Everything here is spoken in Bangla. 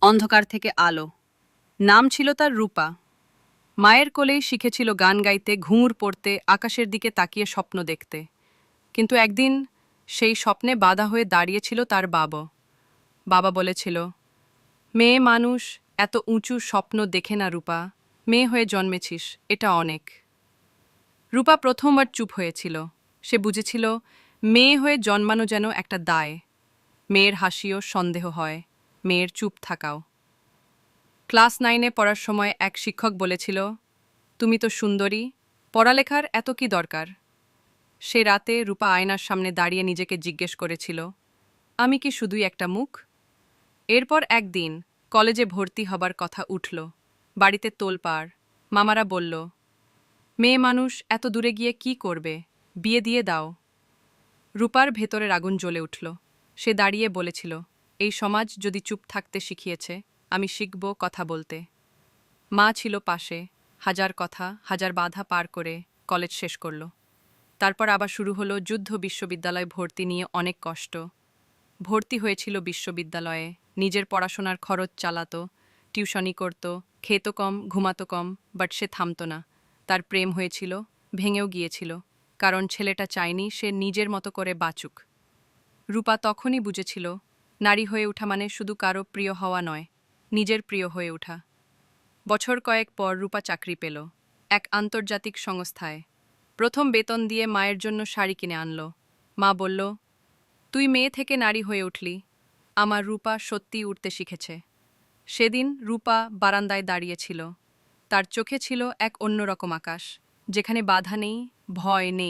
অন্ধকার থেকে আলো। নাম ছিল তার রূপা। মায়ের কোলেই শিখেছিল গান গাইতে, ঘুঙুর পড়তে, আকাশের দিকে তাকিয়ে স্বপ্ন দেখতে। কিন্তু একদিন সেই স্বপ্নে বাধা হয়ে দাঁড়িয়েছিল তার বাবা। বাবা বলেছিল, মেয়ে মানুষ এত উঁচু স্বপ্ন দেখে না রূপা, মেয়ে হয়ে জন্মেছিস, এটা অনেক। রূপা প্রথমবার চুপ হয়েছিল। সে বুঝেছিল মেয়ে হয়ে জন্মানো যেন একটা দায়। মেয়ের হাসিও সন্দেহ হয়, মেয়ের চুপ থাকাও। ক্লাস 9-এ পড়ার সময় এক শিক্ষক বলেছিল, তুমি তো সুন্দরী, পড়ালেখার এত কি দরকার? সে রাতে রূপা আয়নার সামনে দাঁড়িয়ে নিজেকে জিজ্ঞেস করেছিল, আমি কি শুধুই একটা মুখ? এরপর একদিন কলেজে ভর্তি হবার কথা উঠল। বাড়িতে তোলপাড়। মামারা বলল, মেয়ে মানুষ এত দূরে গিয়ে কি করবে, বিয়ে দিয়ে দাও। রূপার ভেতরের আগুন জ্বলে উঠল। সে দাঁড়িয়ে বলেছিল, এই সমাজ যদি চুপ থাকতে শিখিয়েছে, আমি শিখব কথা বলতে। মা ছিল পাশে, হাজার কথা, হাজার বাধা পার করে কলেজ শেষ করল। তারপর আবার শুরু হলো যুদ্ধ। বিশ্ববিদ্যালয় ভর্তি নিয়ে অনেক কষ্ট। ভর্তি হয়েছিল বিশ্ববিদ্যালয়ে, নিজের পড়াশোনার খরচ চালাতো, টিউশনি করত, খেতো কম, ঘুমাতো কম, বাট সে থামতো না। তার প্রেম হয়েছিল, ভেঙেও গিয়েছিল, কারণ ছেলেটা চায়নি সে নিজের মতো করে বাঁচুক। রূপা তখনই বুঝেছিল, নারী হয়ে ওঠা মানে শুধু কারো প্রিয় হওয়া নয়, নিজের প্রিয় হয়ে ওঠা। বছর কয়েক পর রূপা চাকরি পেল এক আন্তর্জাতিক সংস্থায়। প্রথম বেতন দিয়ে মায়ের জন্য শাড়ি কিনে আনলো। মা বলল, তুই মেয়ে থেকে নারী হয়ে উঠলি। আমার রূপা সত্যিই উঠতে শিখেছে। সেদিন রূপা বারান্দায় দাঁড়িয়েছিল। তার চোখে ছিল এক অন্যরকম আকাশ, যেখানে বাধা নেই, ভয় নেই।